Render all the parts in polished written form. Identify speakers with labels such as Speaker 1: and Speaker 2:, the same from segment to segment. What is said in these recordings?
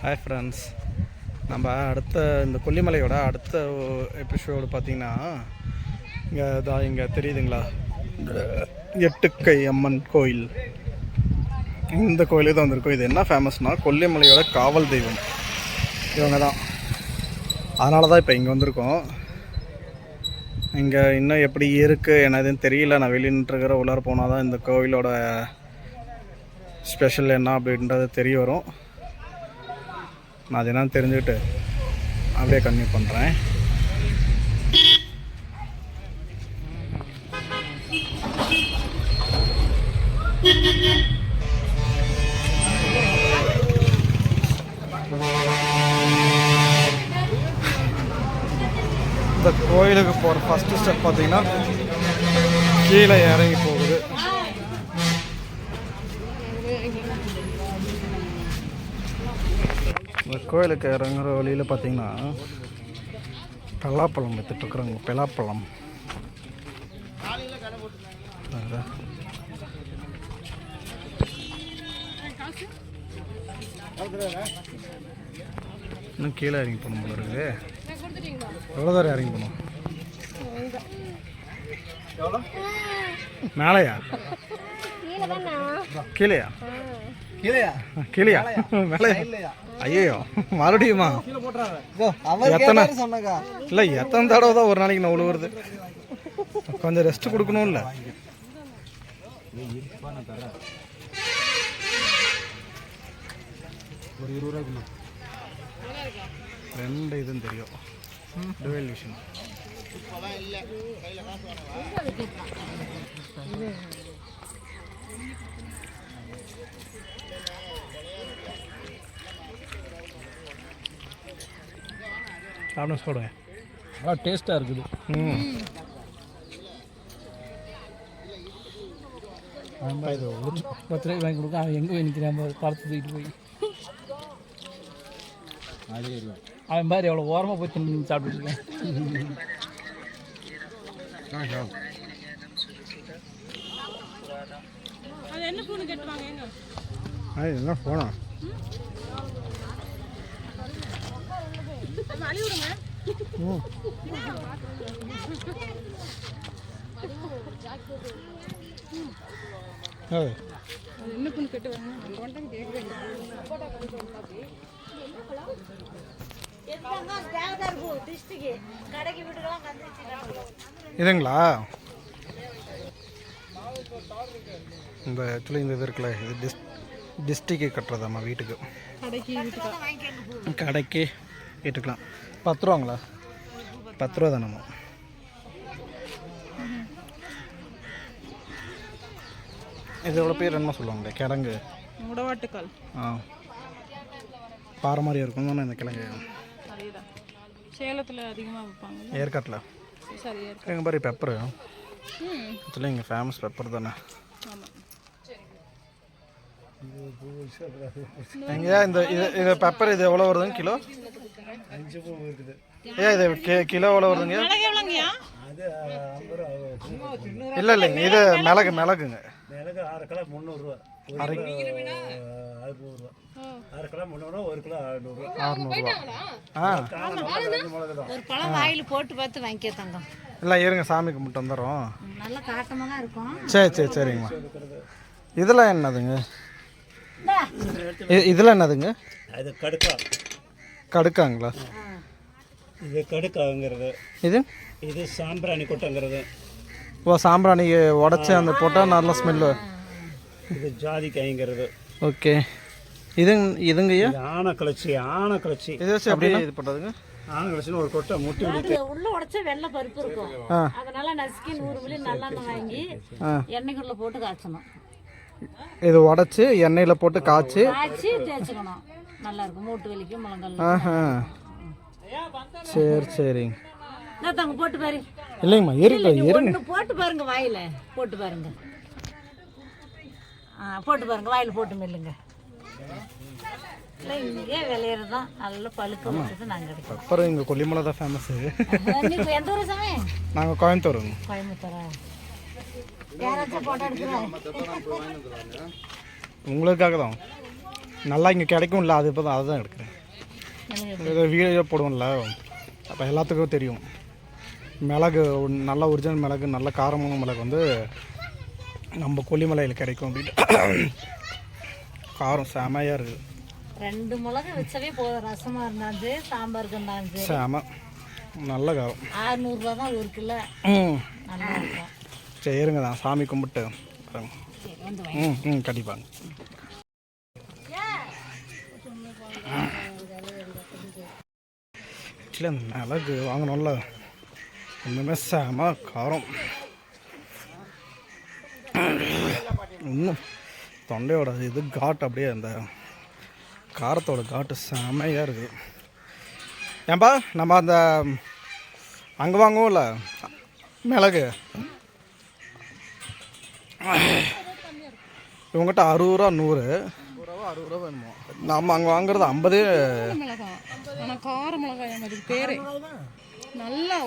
Speaker 1: Hi friends, நம்ம அடுத்த இந்த கொல்லிமலையோட அடுத்த எபிசோடு பார்த்திங்கன்னா இங்கே தெரியுதுங்களா, எட்டுக்கை அம்மன் கோயில். இந்த கோயிலுக்கு தான் வந்திருக்கோம். இது என்ன ஃபேமஸ்னால் கொல்லிமலையோட காவல் தெய்வம் இவங்க தான். அதனால தான் இப்போ இங்கே வந்திருக்கோம். இங்கே இன்னும் எப்படி இருக்குது என்னதுன்னு தெரியல. நான் வெளியே நின்றுக்கிற உள்ளார போனால் தான் இந்த கோவிலோட ஸ்பெஷல் என்ன அப்படின்றது தெரிய வரும். நான் அது என்னன்னு தெரிஞ்சுக்கிட்டு அப்படியே கன்டினியூ பண்ணுறேன். இந்த கோயிலுக்கு போகிற ஃபஸ்ட்டு ஸ்டெப் பார்த்தீங்கன்னா கீழே இறங்கி போகுது. இந்த கோயிலுக்கு இறங்குற வழியில் பார்த்தீங்கன்னா பலாப்பழம் விற்றுட்ருக்குறாங்க. பலாப்பழம் இன்னும் கீழே இறங்கி போகணும் போல இருக்குது. எவ்வளோ தூரம் இறங்கி போகணும்? மேலையா கீழையா? கீழையா மேலையா? ஐயோ மறுபடியுமா? எத்தனை இல்லை, எத்தனை தடவை தான் ஒரு நாளைக்கு நான் உழுவுறது. கொஞ்சம் ரெஸ்ட் கொடுக்கணும்ல. ஒரு 20 ரூபாய்க்குமா ரெண்டு இதுன்னு தெரியும். டுவெல் விஷன் சாப்பிட சொல்லுங்க. நல்லா டேஸ்ட்டாக இருக்குது. இது 10 ரூபாய்க்கு வாங்கி கொடுக்க அவன் எங்கே போய் நிற்கிறான் படத்தை தூக்கிட்டு போய். அவன் மாதிரி எவ்வளோ ஓரமாக போய் தின்னு சாப்பிட்டுருக்கேன். என்ன போனா இதுங்களா? இந்த ஆக்சுவலி இந்த இது இருக்குல்ல, இது டிஸ்ட்ரிக்கு கட்டுறதாம்மா வீட்டுக்கு. கடைக்கு வீட்டுக்கலாம் 10 ரூபாங்களா? 10 ரூபா தானம்மா. இது எவ்வளோ பேர் என்னமோ சொல்லுவாங்களே, கிழங்கு முடவாட்டுக்கால். பாறை மாதிரி இருக்கும் தானே இந்த கிழங்கு. சேலத்தில் அதிகமாக வைப்பாங்க. ஏற்காட்டில் எங்கள் மாதிரி பெப்பரு ஆக்சுவலி இங்கே ஃபேமஸ் பெப்பர் தானே. எங்கேயா இந்த இது பெப்பர் இது எவ்வளோ வருதுங்க கிலோ? 5 இருக்குது. ஏன் இது கிலோ எவ்வளோ வருதுங்க? இல்லை இல்லைங்க, இது மிளகுங்க. மிளகு 6 கிலோ 300 ரூபா. 6 கிலோ 300 1 கிலோ 600
Speaker 2: ஒரு பழம் வாயில் போட்டு பார்த்து வாங்கிக்க தங்கம்.
Speaker 1: இல்லை இருங்க, சாமி கும்பிட்டு வந்துடுறோம்.
Speaker 2: நல்லா காட்டமாக தான் இருக்கும்.
Speaker 1: சரிங்கம்மா. இதெல்லாம் என்னதுங்க? இதெல்லாம் என்னதுங்க?
Speaker 3: அது
Speaker 1: கடுக்காங்களா?
Speaker 3: இது கடுக்காங்கிறது. இது சாம்பிராணி கொட்டைங்கிறது.
Speaker 1: ஓ, சாம்பிராணி உடச்சி அந்த போட்டால் நல்ல ஸ்மெல்லு.
Speaker 3: இது ஜாதிக்காய்ங்கிறது.
Speaker 1: ஓகே. இதுங்கய்யா
Speaker 3: ஆனக்கிளச்சி.
Speaker 1: இது வச்சு அப்படியே இது பண்ணுறதுங்க.
Speaker 3: ஆனக்கிளச்சின்னு ஒரு கொட்டை முட்டி
Speaker 2: உள்ள உடச்சா வெள்ளை பருப்பு இருக்கும். அதனால நசுக்கி 100 மில்லி நல்லெண்ணெய் வாங்கி எண்ணெய்க்குள்ள போட்டு காய்ச்சணும்.
Speaker 1: இது உடச்சி எண்ணெயில் போட்டு காய்ச்சி
Speaker 2: தேய்ச்சிக்கணும். நல்லா இருக்கும் மூட்டு வலிக்கும் முழங்கால்.
Speaker 1: சரிங்க.
Speaker 2: தங்க போட்டு பாரு.
Speaker 1: இல்லைங்கம்மா, இருங்க
Speaker 2: போட்டு பாருங்க, வாயில போட்டு பாருங்க. போட்டு பாருங்க, வாயில போட்டு மெல்லுங்க. இல்லை இங்கே விளையிறது தான் நல்ல பழுக்க வச்சது நாங்கள் எடுக்கிறோம்.
Speaker 1: அப்புறம் இங்கே கொல்லிமலை தான் ஃபேமஸ்ஸு.
Speaker 2: எந்த ஊர் சாமி?
Speaker 1: நாங்கள் கோயம்புத்தூருங்க.
Speaker 2: கோயம்புத்தூரா? யாராச்சும் போட்டோ எடுக்கிறோம்
Speaker 1: உங்களுக்காக தான். நல்லா இங்கே கிடைக்கும்ல, அது இப்போ தான் அதுதான் எடுக்கிறேன். வீடியோ போடுவோம்ல, அப்போ எல்லாத்துக்கும் தெரியும். மிளகு நல்ல ஒரிஜினல் மிளகு, நல்ல காரமான மிளகு வந்து நம்ம கொல்லிமலையில் கிடைக்கும் அப்படின்ட்டு. காரம் செமையாக இருக்குது.
Speaker 2: 2 மிளகா வச்சவே போதும், ரசமாக இருந்தாலும் சாம்பாருக்கு இருந்தாலும்
Speaker 1: செம நல்ல காரம்.
Speaker 2: 600 ரூபா தான் 1 கிலோ. நல்லா இருக்கும்.
Speaker 1: சரி இருங்க தான் சாமி கும்பிட்டு கண்டிப்பாங்க. ஆக்சுவலி அந்த மிளகு வாங்கணும்ல, ஒன்றுமே செம காரம். இன்னும் தொண்டையோட இது காட்டு அப்படியே அந்த காரத்தோட காட்டு செமையாக இருக்குது. ஏன்பா நம்ம அந்த அங்கே வாங்குவோம்ல மிளகு, இவங்ககிட்ட 60 ரூபா 100, 60 ரூபா வேணுமோ. நம்ம அங்கே வாங்குறது 50.
Speaker 4: ஆனால் கார மிளகாய் பேர் நல்லா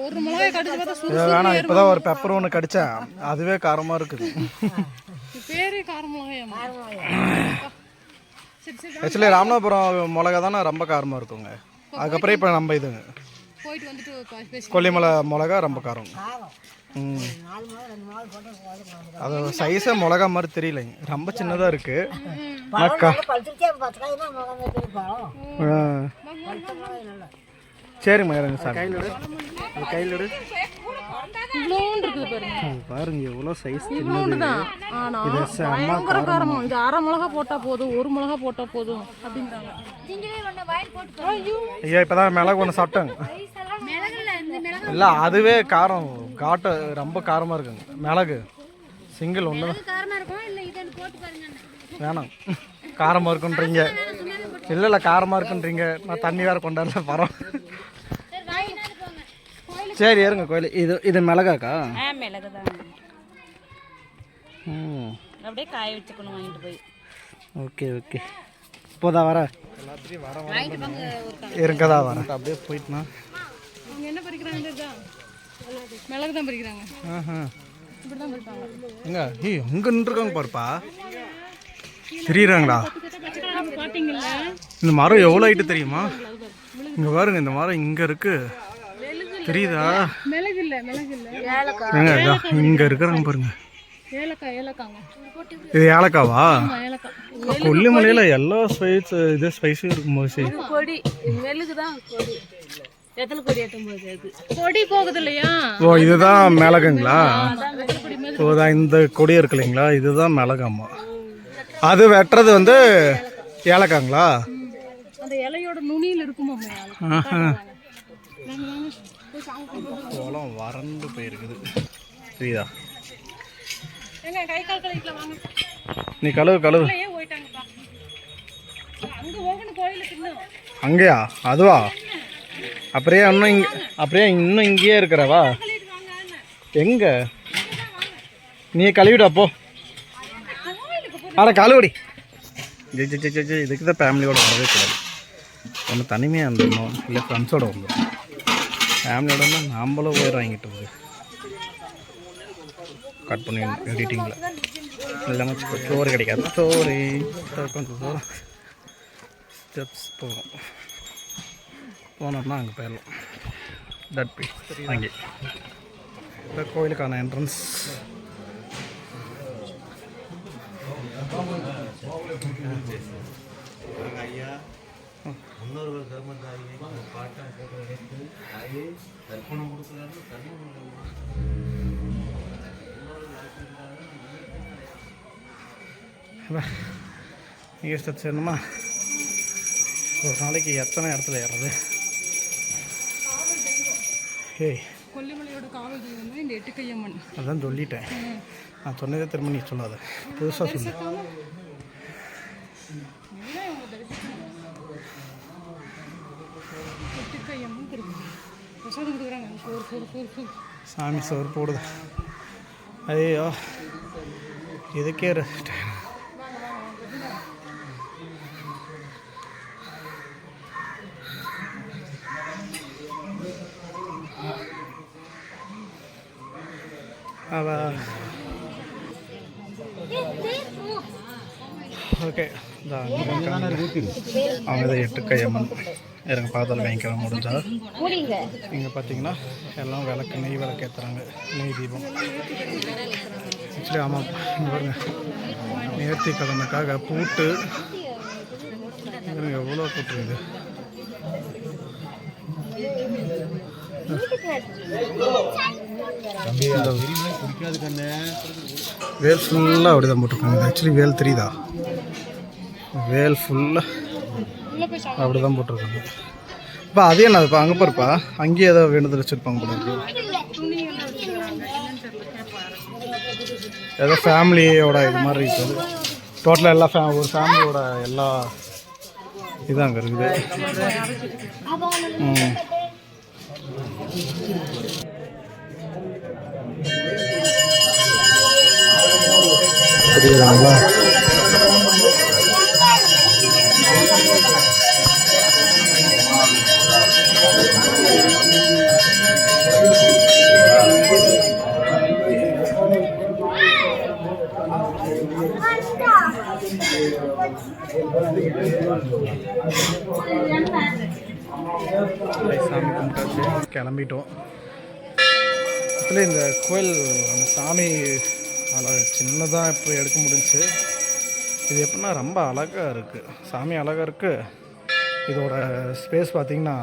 Speaker 4: ஒரு மிளகாய் கடிச்சு பார்த்தா
Speaker 1: வேணாம். இப்போ தான் ஒரு பெப்பர் ஒன்று கடித்தேன், அதுவே காரமாக இருக்குது.
Speaker 4: பேரே கார மிளகாய்.
Speaker 1: ஆக்சுவலி ராமநாதபுரம் மிளகா தானே ரொம்ப காரமாக இருக்குங்க. அதுக்கப்புறம் இப்போ நம்ம இது
Speaker 4: போயிட்டு வந்துட்டு
Speaker 1: கொல்லிமலை மிளகா ரொம்ப காரம். அது சைஸே மிளகா மாதிரி தெரியலைங்க, ரொம்ப சின்னதாக இருக்கு. சரிம்மா இருங்க சார், கையில் எடு. பாருங்க எவ்வளோ சைஸ்
Speaker 4: தான். பயங்கர காரமா. இது 1/2 மிளகா போட்டா போதும், 1 மிளகா போட்டா போதும் அப்படிங்கிறாங்க.
Speaker 1: ஐயா இப்போதான் மிளகு ஒன்று சாப்பிட்டாங்க. இல்லை அதுவே காரம் காட்டு ரொம்ப காரமாக இருக்குங்க. மிளகு சிங்கிள் ஒன்று வேணாம், காரமாக இருக்குன்றீங்க. இல்லை காரமாக இருக்குன்றீங்க, நான் தண்ணி வேறு கொண்டாடல பரம். சரி ஏறுங்க கோயில். இது மிளகாக்கா?
Speaker 2: மிளகு தான். அப்படியே காய வச்சுக்கணும் வாங்கிட்டு போய்.
Speaker 1: ஓகே ஓகே, இப்போதான் வர எல்லாத்தையும் இருக்கதா வர அப்படியே போயிட்டுனா.
Speaker 4: என்ன பறிக்கிறாங்க? மிளகு தான் பறிக்கிறாங்க.
Speaker 1: எங்க எங்க நின்றுருக்காங்க பாருப்பா, தெரியுறாங்களா? இந்த மரம் எவ்வளோ ஹைட்டு தெரியுமா? இங்க பாருங்க, இந்த மரம் இங்க இருக்கு, தெரியுதா?
Speaker 4: மிளகு இல்ல, மிளகு இல்ல,
Speaker 1: இங்க இருக்கிறாங்க பாருங்க.
Speaker 4: ஏலக்காய், ஏலக்காங்க.
Speaker 1: இது ஏலக்காவா?
Speaker 4: ஏலக்காய்.
Speaker 1: கொல்லிமலையில எல்லா ஸ்பைஸ் இது ஸ்பைஸும் இருக்கும்போது
Speaker 4: கொடி மிளகு தான். கொடி எத்தனை கொடி ஏற்றும்போது கொடி போகுது இல்லையா?
Speaker 1: ஓ இதுதான் மிளகுங்களா? ஓதான் இந்த கொடி இருக்கு இல்லைங்களா, இதுதான் மிளகாமா. அது வெட்டுறது வந்து ஏலக்காங்களா?
Speaker 4: அந்த இலையோட நுனியில் இருக்குமா?
Speaker 1: கோலம் வறண்டு போயிருக்குது, தெரியுதா?
Speaker 4: கை கால் கழுவிக்கலாம் வாங்க.
Speaker 1: நீ கழுவு கழுவு. அங்கேயா? அதுவா? அப்படியே இன்னும் இங்கே, அப்படியே இன்னும் இங்கேயே இருக்கிறவா? எங்க நீ கழுவிடா போ. அட கழுவுடி. இதுக்கு தான் ஃபேமிலியோட வரவே கூடாது. ஒன்று தனிமையாக இருந்துடணும், இல்லை ஃப்ரெண்ட்ஸோட வந்துடும். ஃபேமிலியோட இருந்தால் நாம்பளும் போய் வாங்கிட்டு போகுது கட் பண்ணி எடிட்டிங்கில். இல்லைன்னா சோறு கிடைக்காது. சோறு கொஞ்சம் சோறு ஸ்டெப்ஸ் போகும், போனோம்னா அங்கே போயிடலாம். தட் பீஸ் அங்கே இந்த கோயிலுக்கான என்ட்ரன்ஸ். இங்கே ஸ்டெப்ஸ் ஏறணுமா? ஒரு நாளைக்கு எத்தனை இடத்துல ஏறுறது? ஏய்
Speaker 4: கொல்லிமலையோட காவல் தெய்வம் இந்த எட்டுக்கையம்மன்.
Speaker 1: அதான் சொல்லிட்டேன், நான் சொன்னதே திரும்ப நீ சொல்லாத, புதுசாக சொல்லு.
Speaker 4: எட்டுக்கையம்மன் திருப்பதி பிரசாதம் கொடுக்குறாங்க. சோறு சோறு சோறு சோறு
Speaker 1: சாமி சோறு போடுது. ஐயோ இதுக்கே ஓகே. அவங்க தான் 8 கை அம்மன் இருங்க பார்த்தாலும் வாங்கிக்கலாம் முடிஞ்சா. இங்கே பார்த்தீங்கன்னா எல்லாம் விளக்கு நெய் விளக்கு ஏற்றுறாங்க, நெய் தீபம். ஆக்சுவலி ஆமாம், இங்கே பாருங்க நேர்த்தி கடனுக்காக பூட்டு எவ்வளோ பூட்டுருக்குது. வேல் ஃபுல்லாக அப்படி தான் போட்டிருக்காங்க. ஆக்சுவலி வேல் தெரியுதா, வேல் ஃபுல்லாக அப்படி தான் போட்டிருக்காங்க. இப்போ அதே என்ன இப்போ அங்கே பாருப்பா, அங்கேயே ஏதோ வேண்டுதல் வச்சுருப்பாங்க போல இருக்கு. ஏதோ ஃபேமிலியோட இது மாதிரி இருக்குது. டோட்டலாக எல்லா ஒரு ஃபேமிலியோட எல்லா இதுதான் அங்கே இருக்குது. புரியுதுங்களா? சாமி கும்பிட்டாச்சு, கிளம்பிட்டோம். ஆக்சுவலி இந்த கோயில் அந்த சாமி சின்னதாக இப்போ எடுக்க முடிஞ்சு. இது எப்படின்னா ரொம்ப அழகாக இருக்குது, சாமி அழகாக இருக்குது. இதோட ஸ்பேஸ் பார்த்திங்கன்னா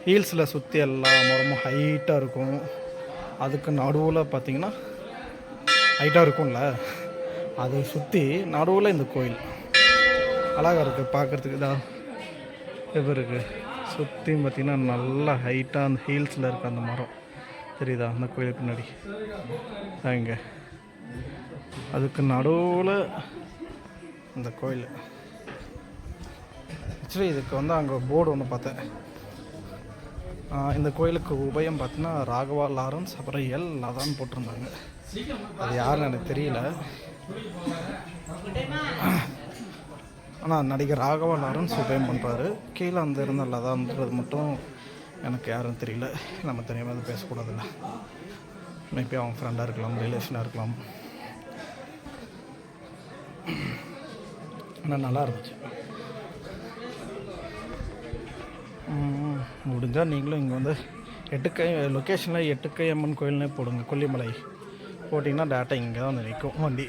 Speaker 1: ஹீல்ஸில் சுற்றி எல்லாம் ரொம்ப ஹைட்டாக இருக்கும். அதுக்கு நடுவில் பார்த்திங்கன்னா ஹைட்டாக இருக்கும்ல, அதை சுற்றி நடுவில் இந்த கோயில் அழகாக இருக்குது பார்க்குறதுக்கு. இதான் எப்படி இருக்குது சுற்றியும் பார்த்திங்கன்னா நல்லா ஹைட்டாக அந்த ஹீல்ஸில் இருக்குது அந்த மரம் தெரியுதா, அந்த கோயிலுக்கு பின்னாடி இங்கே அதுக்கு நடுவில் இந்த கோயில். ஆக்சுவலி இதுக்கு வந்து அங்கே போர்டு ஒன்று பார்த்தேன். இந்த கோயிலுக்கு உபயம் பார்த்தீங்கன்னா ராகவா லாரன்ஸ் அப்புறம் எல் லதான் போட்டிருந்தாங்க. அது யாருன்னு எனக்கு தெரியல. ஆனால் நடிகர் ராகவா லாரன்ஸ் உபயம் பண்ணுறாரு. கீழே அந்த இருந்த லதான்றது மட்டும் எனக்கு யாருன்னு தெரியல. நம்ம தெரியாமல் அது பேசக்கூடாதுல்ல. மேபி அவங்க ஃப்ரெண்டாக இருக்கலாம், ரிலேஷனாக இருக்கலாம். ஆனால் நல்லா இருந்துச்சு. முடிஞ்சால் நீங்களும் இங்கே வந்து 8 கை லொக்கேஷனில் 8 கை அம்மன் கோயில்னே போடுங்க. கொல்லிமலை போட்டிங்கன்னா டேட்டா இங்கே தான் வந்து நிற்கும் வண்டி.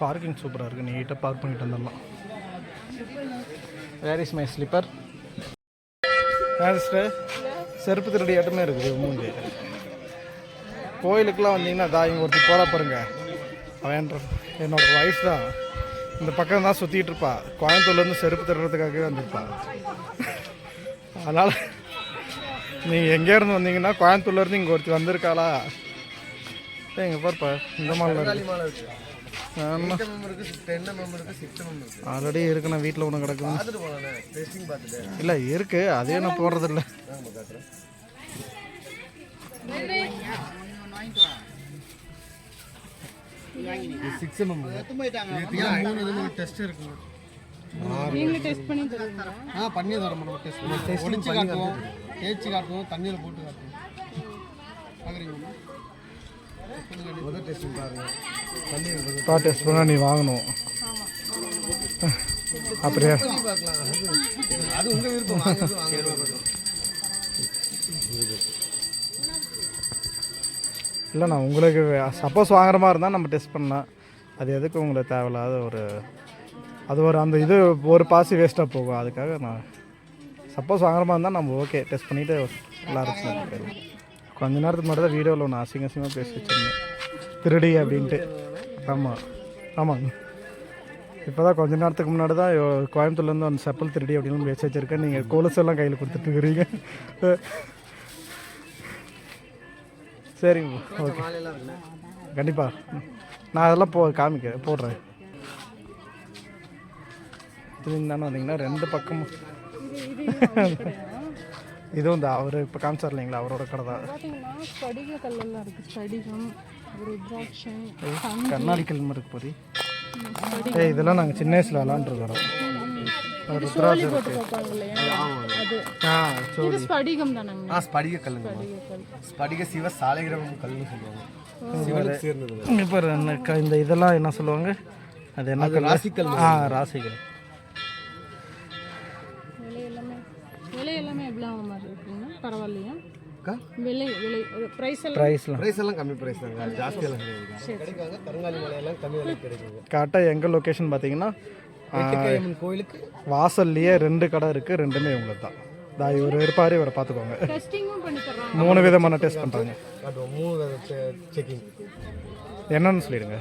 Speaker 1: பார்க்கிங் சூப்பராக இருக்குது, நீட்டாக பார்க் பண்ணிட்டு வந்துடலாம். Where is my slipper? செருப்பு திருடி ஆட்டமே இருக்குது மூஞ்சி. கோயிலுக்கெலாம் வந்தீங்கன்னா இங்கே ஒருத்தர் போகிறா பாருங்க, அவன் என்னோட ஒய்ஃப் தான். இந்த பக்கம் தான் சுற்றிட்டு இருப்பா. கோயம்புத்தூர்லேருந்து செருப்பு திருடுறதுக்காகவே வந்துருப்பா. அதனால் நீங்கள் எங்கேருந்து வந்தீங்கன்னா கோயம்புத்தூர்லேருந்து இங்கே ஒருத்தர் வந்திருக்காளா இங்கே பாருப்பா. இந்த மாலை ஆல்ரெடி இருக்கு, நான் வீட்டில் ஒன்று கிடக்குது. இல்லை இருக்கு, அதே நான் போடுறதில்ல.
Speaker 4: நீங்களே டெஸ்ட் பண்ணி தருவீங்களா?
Speaker 3: பண்ணி தரோம். நம்ம டெஸ்ட் ஒளிச்சு காட்டுவோம், தேய்ச்சி காட்டுவோம், தண்ணியில் போட்டு காட்டுவோம். பார்க்குறீங்களா? முதல் டெஸ்ட் பாருங்க. தண்ணி
Speaker 1: டெஸ்ட் பண்ணால் நீ வாங்கணும். அப்படியா?
Speaker 3: அது உங்கள் விருப்பம்.
Speaker 1: இல்லை நான் உங்களுக்கு சப்போஸ் வாங்குற மாதிரி இருந்தால் நம்ம டெஸ்ட் பண்ணலாம். அது எதுக்கு உங்களுக்கு தேவையில்லாத அது ஒரு அந்த இது ஒரு பாசி வேஸ்ட்டாக போகும். அதுக்காக நான் சப்போஸ் வாங்குற மாதிரி இருந்தால் நம்ம ஓகே டெஸ்ட் பண்ணிவிட்டு நல்லா இருக்கும். கொஞ்ச நேரத்துக்கு முன்னாடி தான் வீடியோவில் ஒன்று அசிங்கமாக பேசி வச்சுருந்தேன், திருடி அப்படின்ட்டு. ஆமாங்க இப்போ தான் கொஞ்ச நேரத்துக்கு முன்னாடி தான் கோயம்புத்தூர்லேருந்து அந்த செப்பல் திருடி அப்படின்னு பேசி வச்சுருக்கேன். நீங்கள் கொலுசெல்லாம் கையில் கொடுத்துட்ருக்குறீங்க. சரிங்க, ஓகே, கண்டிப்பாக நான் அதெல்லாம் போடுறேன். தானே வந்தீங்கன்னா 2 பக்கமும் இதுவும் இந்த அவர் இப்போ காமிச்சார் இல்லைங்களா, அவரோட கடை தான். கண்ணாடி கல் இருக்கு போது. இதெல்லாம் நாங்கள் சின்ன வயசில் விளாண்டுருக்கிறோம். ருத்ராஜ்
Speaker 3: ஸ்படிக கல்லுங்க, ஸ்படிக சிவ சாலைகிரகம் கல்லுன்னு சொல்லுவாங்க.
Speaker 1: இப்போ இந்த இதெல்லாம் என்ன சொல்லுவாங்க, அது என்ன
Speaker 3: அது
Speaker 1: கலர்?
Speaker 3: ராசிக்கல்
Speaker 1: ராசிக்கல்.
Speaker 4: விலை எல்லாமே எவ்வளோ மாதிரி இருக்குங்க? பரவாயில்லையா?
Speaker 3: அக்கா
Speaker 4: விலை ப்ரைஸ்லாம்
Speaker 3: ப்ரைஸ் எல்லாம் கம்மி ப்ரைஸ் தாங்க, ஜாஸ்தியெல்லாம் கிடையாது. கிடைக்காங்க. கருங்காலி மலையெல்லாம் கம்மி விலைக்கு கிடைக்குங்க.
Speaker 1: கரெக்டாக எங்கள் லொக்கேஷன் பார்த்தீங்கன்னா
Speaker 3: எட்டுக்கையம்மன் கோயிலுக்கு
Speaker 1: வாசல்லையே 2 கடை இருக்குது, 2மே உங்களுக்கு தான். இவர் இருப்பார், இவரை பார்த்துக்கோங்க.
Speaker 4: டெஸ்டிங்கும் பண்ணி தர்றாங்க.
Speaker 1: 3 விதமான டெஸ்ட் பண்ணுறாங்க.
Speaker 3: காட்டுவோம். 3 செக்கிங்.
Speaker 1: என்னன்னு சொல்லிடுங்க.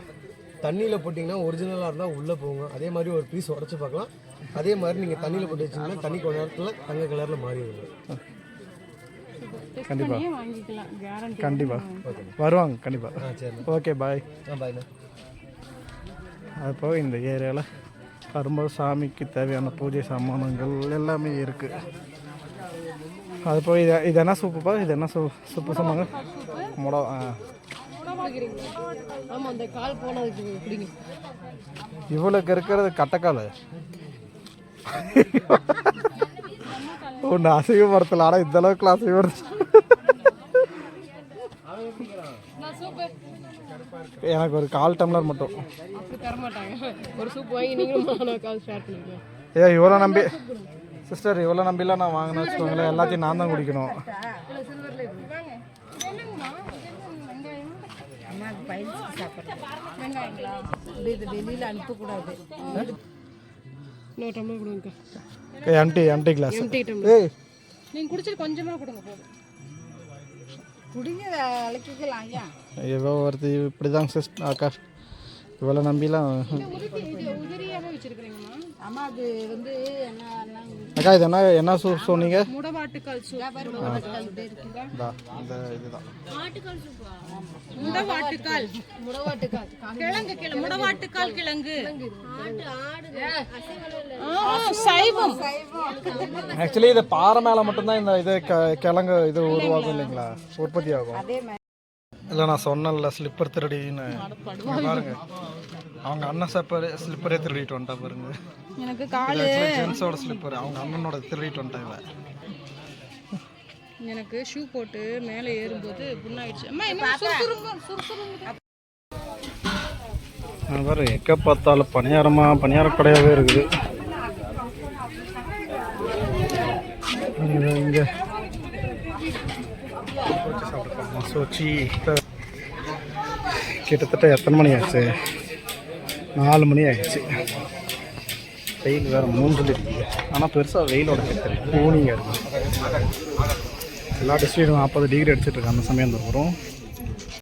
Speaker 3: தண்ணியில் போட்டிங்கன்னா ஒரிஜினலாக இருந்தால் உள்ளே போங்க. அதே மாதிரி ஒரு பீஸ் உடச்சி பார்க்கலாம். அதே மாதிரி நீங்கள் தண்ணியில் போட்டு வச்சிங்கன்னா தண்ணி கொஞ்ச நேரத்தில் தங்க கலரில் மாறி வரும்.
Speaker 1: கண்டிப்பாக
Speaker 4: வாங்கிக்கலாம், கேரண்டி.
Speaker 1: கண்டிப்பாக வருவாங்க. கண்டிப்பாக.
Speaker 3: சரி.
Speaker 1: Okay bye.
Speaker 3: பாய்ண்ணா.
Speaker 1: அது போக இந்த ஏரியாவில் வரும்போது சாமிக்கு தேவையான பூஜை சாமானங்கள் எல்லாமே இருக்குது. அது போய் இது என்ன சூப்புப்பா? இது என்ன சூப்பு சொன்னாங்க?
Speaker 4: ஆமாம், அந்த கால் போனதுக்கு பிடிங்க.
Speaker 1: இவ்வளோக்கு இருக்கிறது கட்டக்கால். ஒன்று அசைவப்படுத்தல, ஆனால் இந்த அளவுக்குலாம் அசைவப்படுத்த. எனக்கு ஒரு 1/4 டம்ளர் மட்டும்.
Speaker 4: தரமாட்டாங்க. ஒரு சூப் வாங்கி நீங்களும் கால் ஷேர் பண்ணிக்கலாம்.
Speaker 1: இவ்வளோ நம்பி சிஸ்டர், இவ்வளோ நம்பிலாம் நான் வாங்கினேன்னு வச்சுக்கோங்களேன், எல்லாத்தையும் நான் தான் குடிக்கணும்.
Speaker 4: வெங்காயங்களா?
Speaker 2: இது வெளியில் அனுப்பக்கூடாது.
Speaker 4: இன்னொரு டம்ளர் கொடுங்க.
Speaker 1: Empty glass. ஏய்,
Speaker 4: நீங்கள் குடிச்சிட்டு கொஞ்சமாக கொடுங்க போதும்.
Speaker 2: குடிங்க, அழைக்கலாம். ஐயா
Speaker 1: ஏதோ ஒருத்தி இப்படி தாங்க சிஸ்டர் அக்கா, இவ்வளோ நம்பிலாம்.
Speaker 4: உதிரியாகவே வச்சுருக்கிறீங்கம்மா.
Speaker 2: ஆமாம், அது வந்து என்ன
Speaker 1: அக்கா இது என்ன சூப் சொன்னீங்க?
Speaker 4: முடவாட்டுக்கால் சூப்.
Speaker 1: இந்த இதுதான்
Speaker 4: முடவாட்டுக்கால். முடவாட்டுக்கால் கிழங்கு. சைவம்.
Speaker 1: ஆக்சுவலி இது பாறை மேலே மட்டும்தான் இந்த இது கிழங்கு இது உருவாகும் இல்லைங்களா, உற்பத்தி ஆகும். இல்லை நான் சொன்னேன்ல ஸ்லிப்பர் திருடின்னு. பாருங்க, அவங்க அண்ணன் ஸ்லிப்பரே திருடிட்டு வந்துட்டா பாருங்க.
Speaker 4: எனக்கு காலு
Speaker 1: ஜென்ஸோட ஸ்லிப்பர் அவங்க அண்ணனோட திருடிட்டு வந்துட்டாங்க.
Speaker 4: எனக்கு ஷூ போட்டு மேலே ஏறும்போது புண்ணாயிடுச்சு. அம்மா என்ன சுறுசுறுங்க.
Speaker 1: பாரு, எங்கே பார்த்தாலும் பணியார கடையாகவே இருக்குது. இங்கே மசோச்சி கிட்டத்தட்ட எத்தனை மணி ஆச்சு? 4 மணி ஆயிடுச்சு. வெயில் வேறு 3 இருக்குது. ஆனால் பெருசாக வெயிலோட தெரியும், கூலிங்காக இருக்குது. எல்லா டிஸ்ட்ரிக்டும் 40 டிகிரி அடிச்சிட்ருக்கு. அந்த சமயம் வரும்.